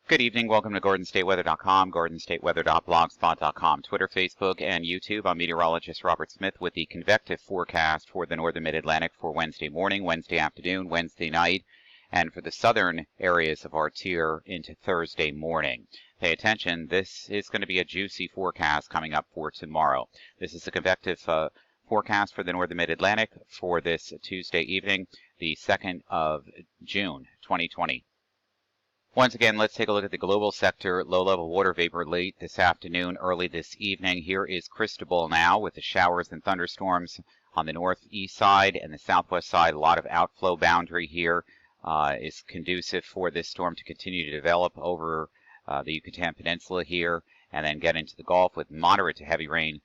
Good evening. Welcome to GordonStateWeather.com, GordonStateWeather.blogspot.com, Twitter, Facebook, and YouTube. I'm meteorologist Robert Smith with the convective forecast for the northern mid-Atlantic for Wednesday morning, Wednesday afternoon, Wednesday night, and for the southern areas of our tier into Thursday morning. Pay attention. This is going to be a juicy forecast coming up for tomorrow. This is the convective forecast for the northern mid-Atlantic for this Tuesday evening, the 2nd of June, 2020. Once again, let's take a look at the global sector. Low-level water vapor late this afternoon, early this evening. Here is Cristobal now with the showers and thunderstorms on the northeast side and the southwest side. A lot of outflow boundary here is conducive for this storm to continue to develop over the Yucatan Peninsula here and then get into the Gulf with moderate to heavy rain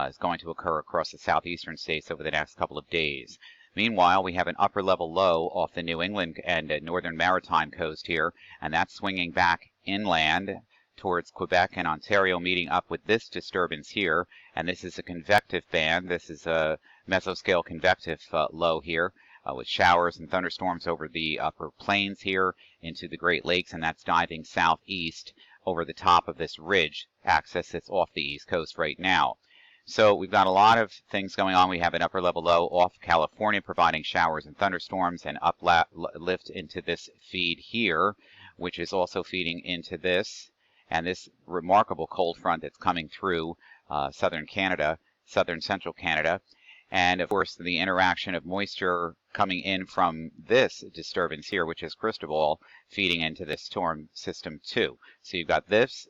is going to occur across the southeastern states over the next couple of days. Meanwhile, we have an upper-level low off the New England and northern maritime coast here, and that's swinging back inland towards Quebec and Ontario, meeting up with this disturbance here. And this is a convective band. This is a mesoscale convective low here with showers and thunderstorms over the upper plains here into the Great Lakes, and that's diving southeast over the top of this ridge axis that's off the east coast right now. So we've got a lot of things going on. We have an upper level low off California providing showers and thunderstorms and uplift into this feed here, which is also feeding into this and this remarkable cold front that's coming through southern Canada, southern central Canada. And of course, the interaction of moisture coming in from this disturbance here, which is Cristobal, feeding into this storm system too. So you've got this,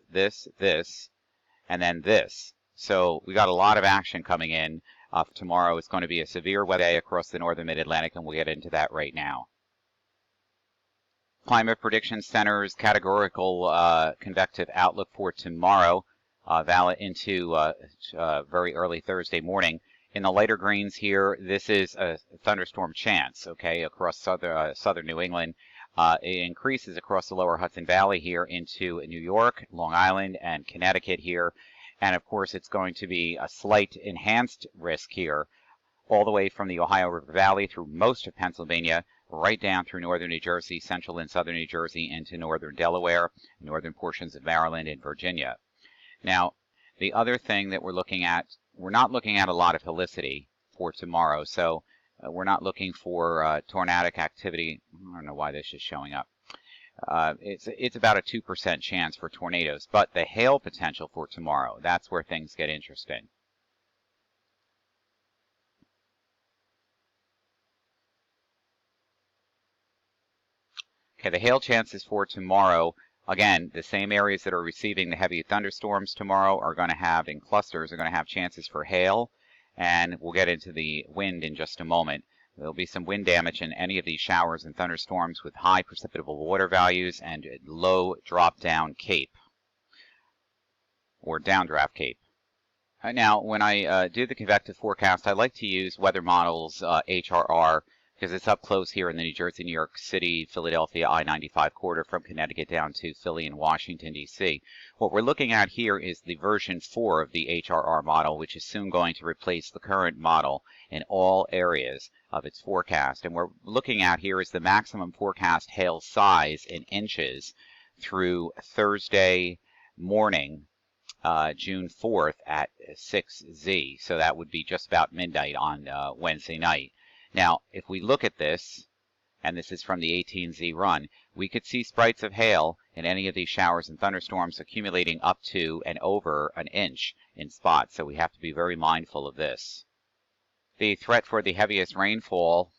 and then this. So we got a lot of action coming in. Tomorrow it's going to be a severe weather day across the northern mid-Atlantic, and we'll get into that right now. Climate Prediction Center's categorical convective outlook for tomorrow, valid into very early Thursday morning. In the lighter greens here, this is a thunderstorm chance, okay, across southern New England. It increases across the lower Hudson Valley here into New York, Long Island, and Connecticut here. And of course, it's going to be a slight enhanced risk here, all the way from the Ohio River Valley through most of Pennsylvania, right down through northern New Jersey, central and southern New Jersey, into northern Delaware, northern portions of Maryland and Virginia. Now, the other thing that we're looking at, we're not looking at a lot of helicity for tomorrow. So we're not looking for tornadic activity. I don't know why this is showing up. It's about a 2% chance for tornadoes, but the hail potential for tomorrow, that's where things get interesting. Okay, the hail chances for tomorrow, again, the same areas that are receiving the heavy thunderstorms tomorrow are going to have, in clusters, are going to have chances for hail, and we'll get into the wind in just a moment. There'll be some wind damage in any of these showers and thunderstorms with high precipitable water values and low drop-down cape or downdraft cape. Now, when I do the convective forecast, I like to use weather models HRR because it's up close here in the New Jersey, New York City, Philadelphia I-95 corridor from Connecticut down to Philly and Washington, D.C. What we're looking at here is the version 4 of the HRR model, which is soon going to replace the current model in all areas of its forecast. And we're looking at here is the maximum forecast hail size in inches through Thursday morning, June 4th at 6Z. So that would be just about midnight on Wednesday night. Now, if we look at this, and this is from the 18Z run, we could see sprites of hail in any of these showers and thunderstorms accumulating up to and over an inch in spots. So we have to be very mindful of this. The threat for the heaviest rainfall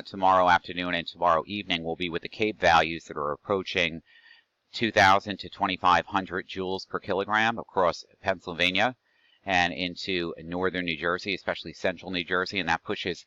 tomorrow afternoon and tomorrow evening will be with the CAPE values that are approaching 2,000 to 2,500 joules per kilogram across Pennsylvania and into northern New Jersey, especially central New Jersey, and that pushes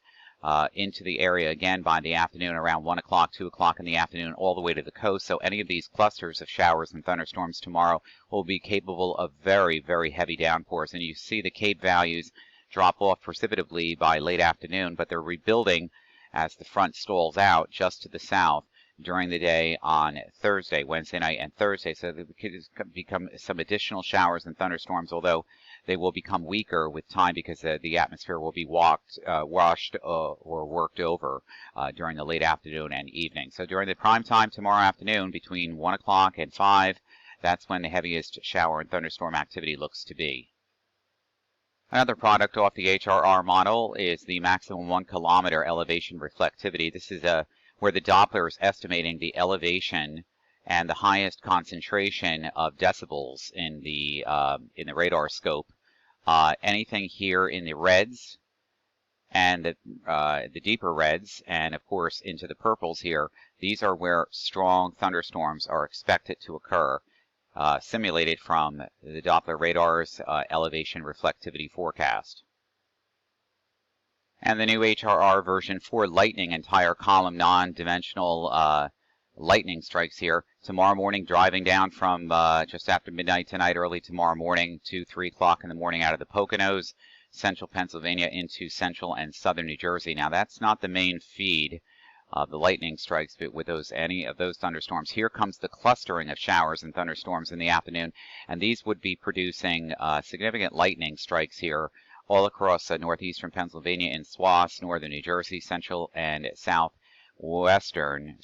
into the area again by the afternoon around 1 o'clock, 2 o'clock in the afternoon, all the way to the coast. So any of these clusters of showers and thunderstorms tomorrow will be capable of very, very heavy downpours. And you see the CAPE values drop off precipitously by late afternoon, but they're rebuilding as the front stalls out just to the south during the day on Thursday, Wednesday night, and Thursday. So there could become some additional showers and thunderstorms, although they will become weaker with time because the atmosphere will be washed or worked over during the late afternoon and evening. So during the prime time tomorrow afternoon between 1 o'clock and 5, that's when the heaviest shower and thunderstorm activity looks to be. Another product off the HRR model is the maximum 1 kilometer elevation reflectivity. This is where the Doppler is estimating the elevation and the highest concentration of decibels in the radar scope. Anything here in the reds and the deeper reds, and of course into the purples here, these are where strong thunderstorms are expected to occur, simulated from the Doppler radar's elevation reflectivity forecast. And the new HRR version 4 lightning entire column non-dimensional lightning strikes here. Tomorrow morning, driving down from just after midnight tonight, early tomorrow morning to 3 o'clock in the morning out of the Poconos, central Pennsylvania into central and southern New Jersey. Now, that's not the main feed of the lightning strikes, but with any of those thunderstorms, here comes the clustering of showers and thunderstorms in the afternoon, and these would be producing significant lightning strikes here all across northeastern Pennsylvania in swaths, northern New Jersey, central and southeastern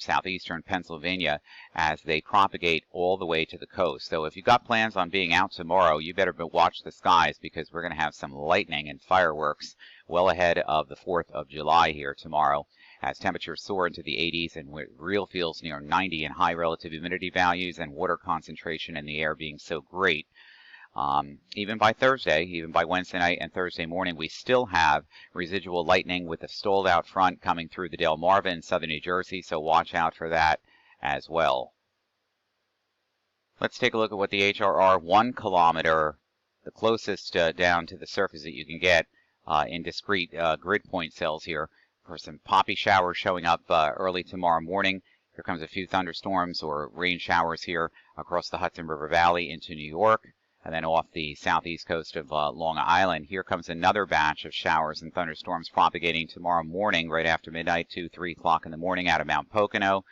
Pennsylvania, as they propagate all the way to the coast. So if you've got plans on being out tomorrow, you better watch the skies, because we're going to have some lightning and fireworks well ahead of the 4th of July here tomorrow, as temperatures soar into the 80s and real feels near 90 and high relative humidity values and water concentration in the air being so great. Even by Thursday, even by Wednesday night and Thursday morning, we still have residual lightning with a stalled out front coming through the Delmarva in southern New Jersey, so watch out for that as well. Let's take a look at what the HRR 1 kilometer, the closest down to the surface that you can get in discrete grid point cells here, for some poppy showers showing up early tomorrow morning. Here comes a few thunderstorms or rain showers here across the Hudson River Valley into New York. And then off the southeast coast of Long Island, here comes another batch of showers and thunderstorms propagating tomorrow morning right after midnight to 3 o'clock in the morning out of Mount Pocono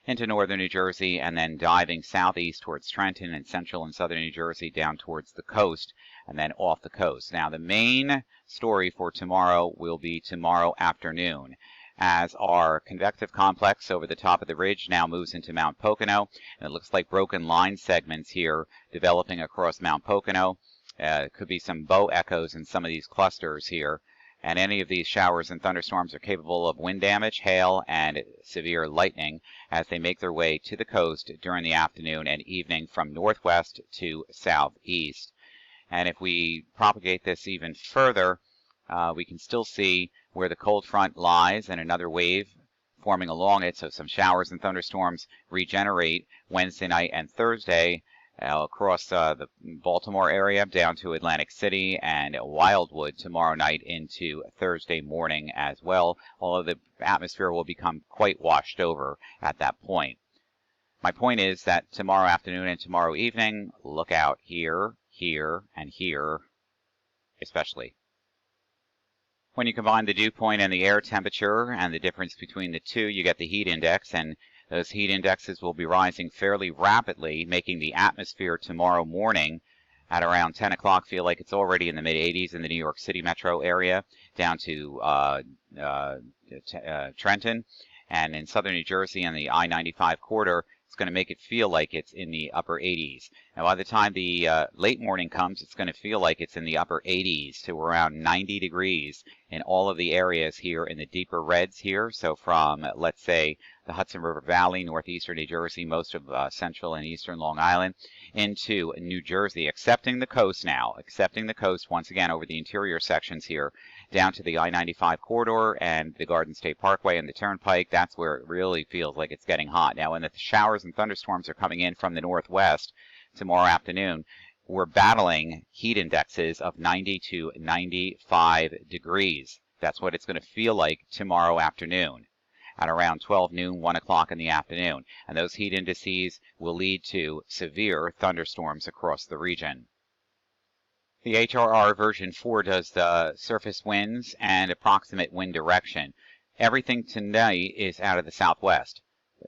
into northern New Jersey, and then diving southeast towards Trenton and central and southern New Jersey down towards the coast and then off the coast. Now, the main story for tomorrow will be tomorrow afternoon, as our convective complex over the top of the ridge now moves into Mount Pocono, and it looks like broken line segments here developing across Mount Pocono. Could be some bow echoes in some of these clusters here, and any of these showers and thunderstorms are capable of wind damage, hail, and severe lightning as they make their way to the coast during the afternoon and evening from northwest to southeast. And if we propagate this even further, we can still see where the cold front lies and another wave forming along it. So some showers and thunderstorms regenerate Wednesday night and Thursday across the Baltimore area down to Atlantic City and Wildwood tomorrow night into Thursday morning as well. Although the atmosphere will become quite washed over at that point. My point is that tomorrow afternoon and tomorrow evening, look out here, here, and here especially. When you combine the dew point and the air temperature and the difference between the two, you get the heat index, and those heat indexes will be rising fairly rapidly, making the atmosphere tomorrow morning at around 10 o'clock feel like it's already in the mid-80s in the New York City metro area, down to Trenton, and in southern New Jersey and the I-95 corridor, it's going to make it feel like it's in the upper 80s. Now, by the time the late morning comes, it's going to feel like it's in the upper 80s to around 90 degrees in all of the areas here in the deeper reds here. So from, let's say, the Hudson River Valley, northeastern New Jersey, most of central and eastern Long Island, into New Jersey, excepting the coast now, excepting the coast once again over the interior sections here, down to the I-95 corridor and the Garden State Parkway and the Turnpike. That's where it really feels like it's getting hot. Now, when the showers and thunderstorms are coming in from the northwest tomorrow afternoon, we're battling heat indexes of 90 to 95 degrees. That's what it's going to feel like tomorrow afternoon at around 12 noon, 1 o'clock in the afternoon. And those heat indices will lead to severe thunderstorms across the region. The HRR version 4 does the surface winds and approximate wind direction. Everything tonight is out of the southwest.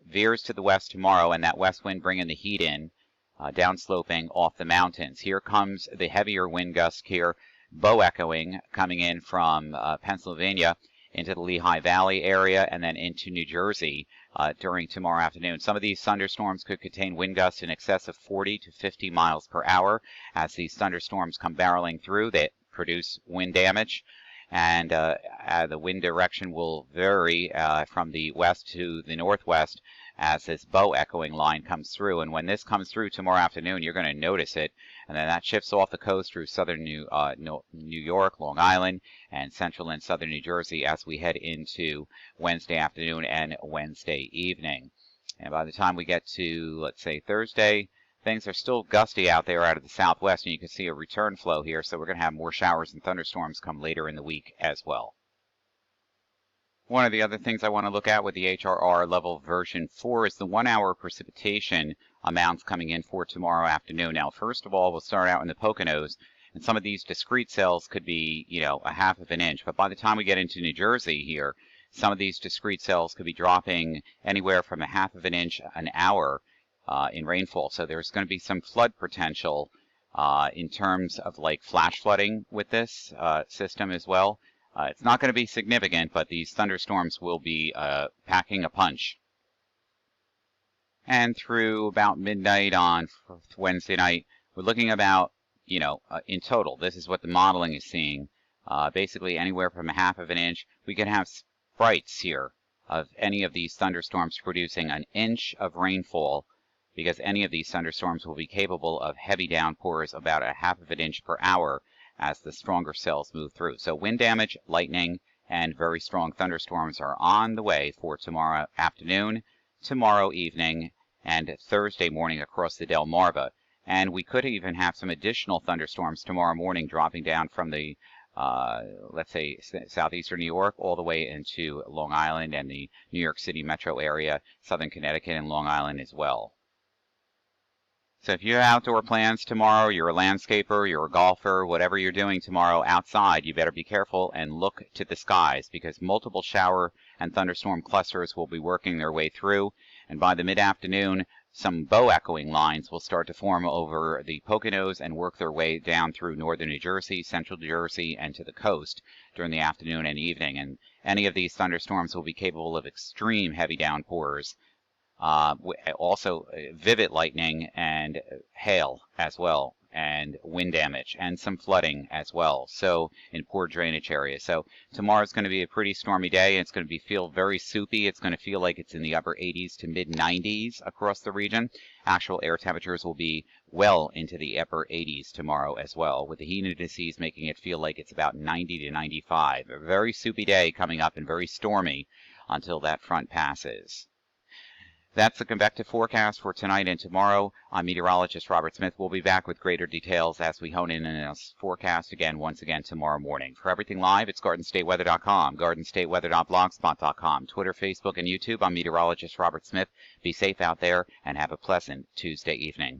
veers to the west tomorrow, and that west wind bringing the heat in, downsloping off the mountains. Here comes the heavier wind gust here, bow echoing, coming in from Pennsylvania into the Lehigh Valley area and then into New Jersey during tomorrow afternoon. Some of these thunderstorms could contain wind gusts in excess of 40 to 50 miles per hour. As these thunderstorms come barreling through, they produce wind damage, and the wind direction will vary from the west to the northwest as this bow echoing line comes through. And when this comes through tomorrow afternoon, you're going to notice it, and then that shifts off the coast through southern New York, Long Island, and central and southern New Jersey as we head into Wednesday afternoon and Wednesday evening. And by the time we get to, let's say, Thursday, things are still gusty out there out of the southwest, and you can see a return flow here, so we're going to have more showers and thunderstorms come later in the week as well. One of the other things I want to look at with the HRR level version 4 is the 1-hour precipitation amounts coming in for tomorrow afternoon. Now, first of all, we'll start out in the Poconos, and some of these discrete cells could be, a half of an inch, but by the time we get into New Jersey here, some of these discrete cells could be dropping anywhere from a half of an inch an hour in rainfall. So there's going to be some flood potential in terms of like flash flooding with this system as well. It's not going to be significant, but these thunderstorms will be packing a punch. And through about midnight on Wednesday night, we're looking about, in total, this is what the modeling is seeing, basically anywhere from a half of an inch. We can have sprites here of any of these thunderstorms producing an inch of rainfall, because any of these thunderstorms will be capable of heavy downpours about a half of an inch per hour as the stronger cells move through. So wind damage, lightning, and very strong thunderstorms are on the way for tomorrow afternoon, tomorrow evening, and Thursday morning across the Delmarva. And we could even have some additional thunderstorms tomorrow morning dropping down from the, let's say, southeastern New York all the way into Long Island and the New York City metro area, southern Connecticut, and Long Island as well. So if you have outdoor plans tomorrow, you're a landscaper, you're a golfer, whatever you're doing tomorrow outside, you better be careful and look to the skies, because multiple shower and thunderstorm clusters will be working their way through. And by the mid-afternoon, some bow echoing lines will start to form over the Poconos and work their way down through northern New Jersey, central New Jersey, and to the coast during the afternoon and evening. And any of these thunderstorms will be capable of extreme heavy downpours. Also vivid lightning and hail as well, and wind damage, and some flooding as well, so in poor drainage areas. So tomorrow's going to be a pretty stormy day. It's going to feel very soupy. It's going to feel like it's in the upper 80s to mid 90s across the region. Actual air temperatures will be well into the upper 80s tomorrow as well, with the heat indices making it feel like it's about 90 to 95. A very soupy day coming up and very stormy until that front passes. That's the convective forecast for tonight and tomorrow. I'm meteorologist Robert Smith. We'll be back with greater details as we hone in on this forecast once again tomorrow morning. For everything live, it's GardenStateWeather.com, GardenStateWeather.blogspot.com, Twitter, Facebook, and YouTube. I'm meteorologist Robert Smith. Be safe out there and have a pleasant Tuesday evening.